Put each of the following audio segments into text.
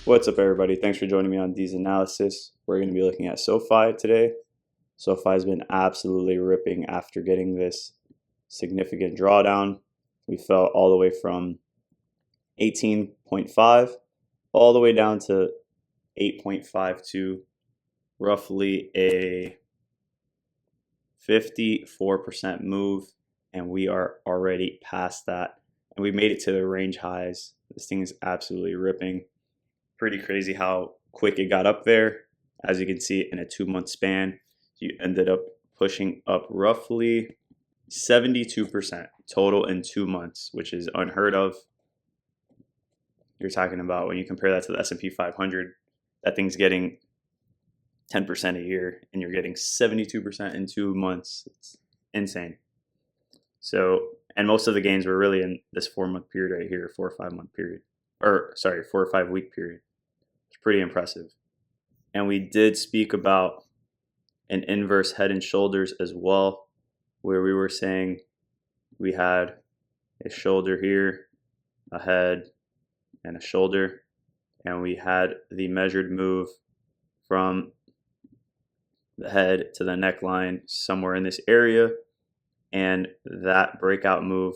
What's up, everybody? Thanks for joining me on these analysis. We're going to be looking at SOFI today. SOFI has been absolutely ripping after getting this significant drawdown. We fell all the way from 18.5 all the way down to 8.52, roughly a 54% move, and we are already past that. And we made it to the range highs. This thing is absolutely ripping. Pretty crazy how quick it got up there. As you can see, in a 2-month span, you ended up pushing up roughly 72% total in 2 months, which is unheard of. You're talking about, when you compare that to the S&P 500, that thing's getting 10% a year, and you're getting 72% in 2 months. It's insane. So, and most of the gains were really in this 4-month period right here, 4 or 5 month period, or sorry, 4 or 5 week period. It's pretty impressive. And we did speak about an inverse head and shoulders as well, where we were saying we had a shoulder here, a head, and a shoulder, and we had the measured move from the head to the neckline somewhere in this area, and that breakout move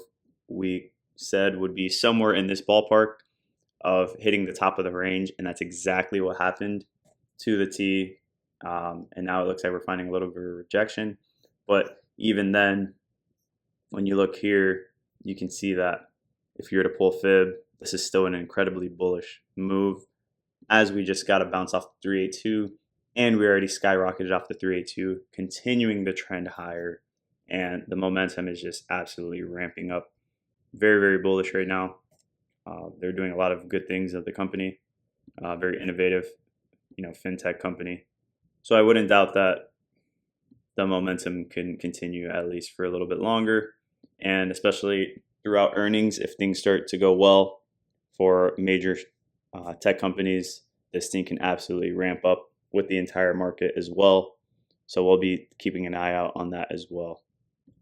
we said would be somewhere in this ballpark of hitting the top of the range, and that's exactly what happened to the T. And now it looks like we're finding a little bit of rejection, but even then, when you look here, you can see that if you were to pull fib, this is still an incredibly bullish move, as we just got a bounce off the 382, and we already skyrocketed off the 382, continuing the trend higher, and the momentum is just absolutely ramping up. Very, very bullish right now. They're doing a lot of good things at the company. Very innovative, fintech company. So I wouldn't doubt that the momentum can continue at least for a little bit longer, and especially throughout earnings, if things start to go well for major tech companies, this thing can absolutely ramp up with the entire market as well. So we'll be keeping an eye out on that as well.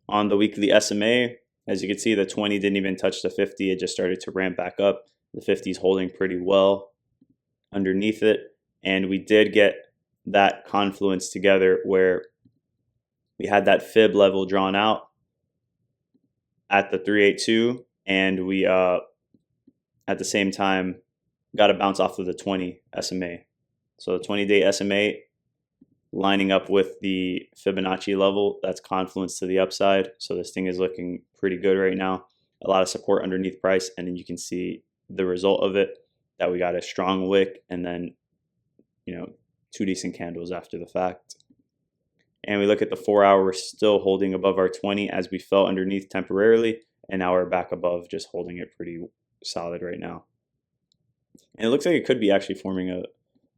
On the weekly SMA, as you can see, the 20 didn't even touch the 50. It just started to ramp back up. The 50 is holding pretty well underneath it. And we did get that confluence together where we had that fib level drawn out at the 382, and we at the same time got a bounce off of the 20 SMA. So the 20-day SMA lining up with the Fibonacci level, that's confluence to the upside. So this thing is looking pretty good right now. A lot of support underneath price, and then you can see the result of it, that we got a strong wick and then 2 decent candles after the fact. And we look at the 4 hour, we're still holding above our 20 as we fell underneath temporarily, and now we're back above, just holding it pretty solid right now. And it looks like it could be actually forming a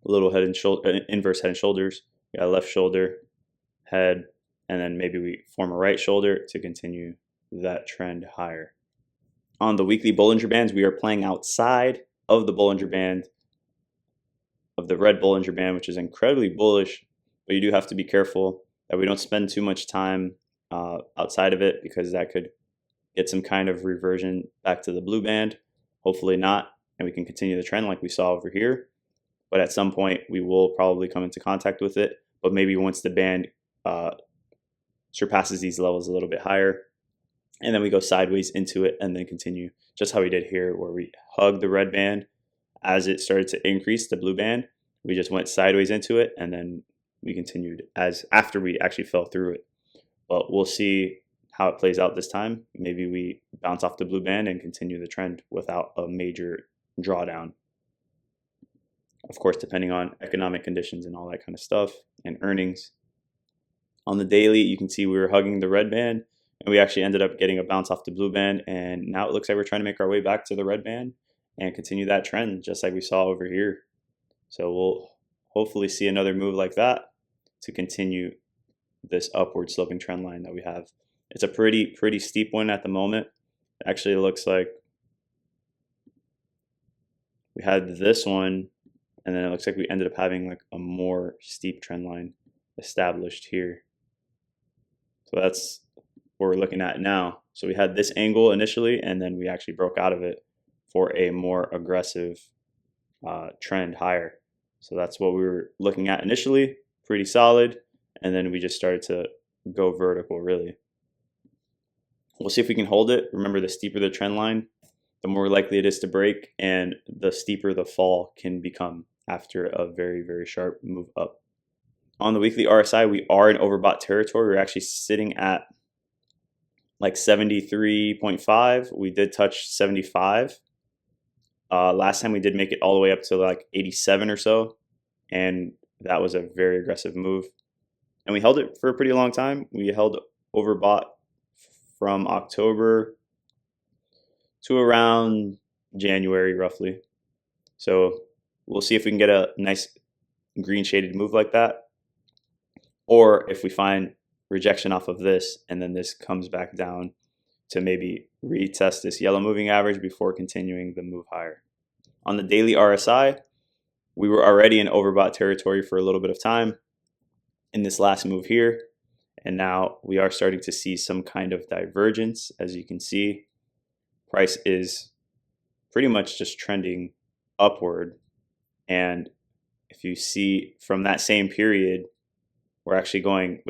little head and shoulder, inverse head and shoulders. We got a left shoulder, head, and then maybe we form a right shoulder to continue that trend higher. On the weekly Bollinger Bands, we are playing outside of the Bollinger Band, of the red Bollinger Band, which is incredibly bullish, but you do have to be careful that we don't spend too much time outside of it, because that could get some kind of reversion back to the blue band. Hopefully not, and we can continue the trend like we saw over here. But at some point, we will probably come into contact with it. But maybe once the band surpasses these levels a little bit higher, and then we go sideways into it and then continue, just how we did here, where we hugged the red band. As it started to increase the blue band, we just went sideways into it, and then we continued after we actually fell through it. But we'll see how it plays out this time. Maybe we bounce off the blue band and continue the trend without a major drawdown. Of course, depending on economic conditions and all that kind of stuff, and earnings. On the daily, you can see we were hugging the red band, and we actually ended up getting a bounce off the blue band, and now it looks like we're trying to make our way back to the red band and continue that trend just like we saw over here. So we'll hopefully see another move like that to continue this upward sloping trend line that we have. It's a pretty steep one at the moment. Actually, it looks like we had this one, and then it looks like we ended up having like a more steep trend line established here. So that's what we're looking at now. So we had this angle initially, and then we actually broke out of it for a more aggressive trend higher. So that's what we were looking at initially, pretty solid, and then we just started to go vertical really. We'll see if we can hold it. Remember, the steeper the trend line, the more likely it is to break, and the steeper the fall can become after a very, very sharp move up. On the weekly RSI, we are in overbought territory. We're actually sitting at like 73.5. We did touch 75. Last time we did make it all the way up to like 87 or so, and that was a very aggressive move. And we held it for a pretty long time. We held overbought from October to around January roughly. So we'll see if we can get a nice green shaded move like that, or if we find rejection off of this and then this comes back down to maybe retest this yellow moving average before continuing the move higher. On the daily RSI, we were already in overbought territory for a little bit of time in this last move here, and now we are starting to see some kind of divergence. As you can see, price is pretty much just trending upward, and if you see from that same period, we're actually going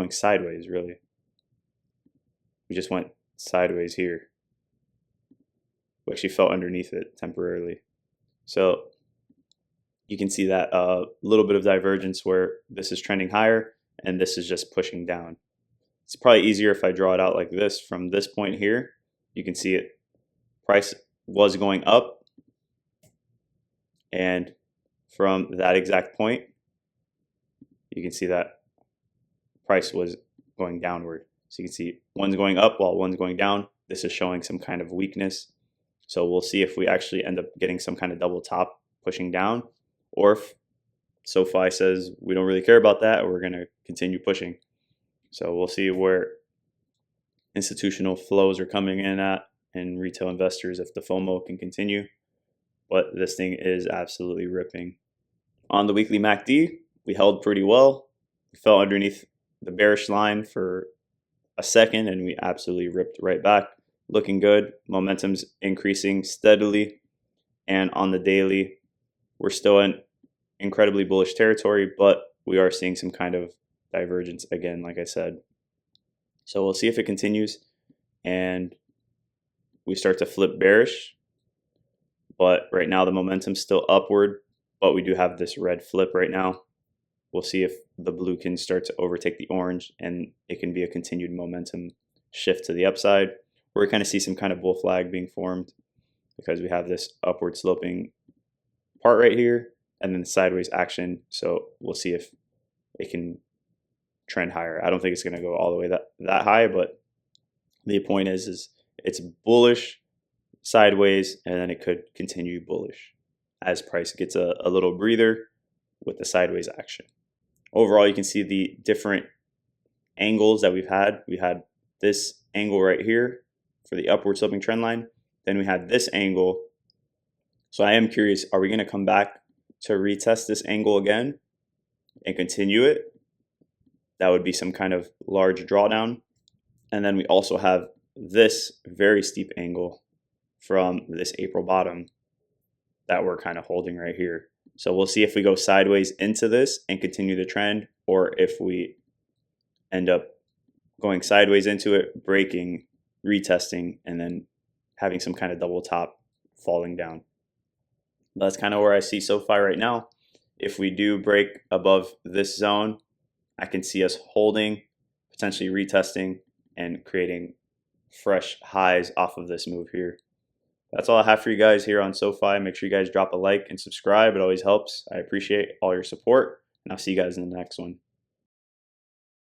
sideways really. We just went sideways here. We actually fell underneath it temporarily. So you can see that little bit of divergence where this is trending higher and this is just pushing down. It's probably easier if I draw it out like this. From this point here, you can see it. Price was going up, and from that exact point, you can see that price was going downward. So you can see one's going up while one's going down. This is showing some kind of weakness. So we'll see if we actually end up getting some kind of double top pushing down, or if SOFI says we don't really care about that, we're going to continue pushing. So we'll see where institutional flows are coming in at and retail investors if the FOMO can continue. But this thing is absolutely ripping. On the weekly MACD, we held pretty well. We fell underneath the bearish line for a second and we absolutely ripped right back. Looking good. Momentum's increasing steadily. And on the daily, we're still in incredibly bullish territory, but we are seeing some kind of divergence again, like I said. So we'll see if it continues and we start to flip bearish. But right now the momentum's still upward, but we do have this red flip right now. We'll see if the blue can start to overtake the orange and it can be a continued momentum shift to the upside. Where we kind of see some kind of bull flag being formed because we have this upward sloping part right here and then the sideways action. So we'll see if it can trend higher. I don't think it's going to go all the way that high, but the point is it's bullish sideways and then it could continue bullish as price gets a little breather with the sideways action. Overall, you can see the different angles that we've had. We had this angle right here for the upward sloping trend line. Then we had this angle. So I am curious, are we going to come back to retest this angle again and continue it? That would be some kind of large drawdown. And then we also have this very steep angle from this April bottom that we're kind of holding right here. So we'll see if we go sideways into this and continue the trend, or if we end up going sideways into it, breaking, retesting, and then having some kind of double top falling down. That's kind of where I see SOFI right now. If we do break above this zone, I can see us holding, potentially retesting, and creating fresh highs off of this move here. That's all I have for you guys here on SOFI. Make sure you guys drop a like and subscribe. It always helps. I appreciate all your support, and I'll see you guys in the next one.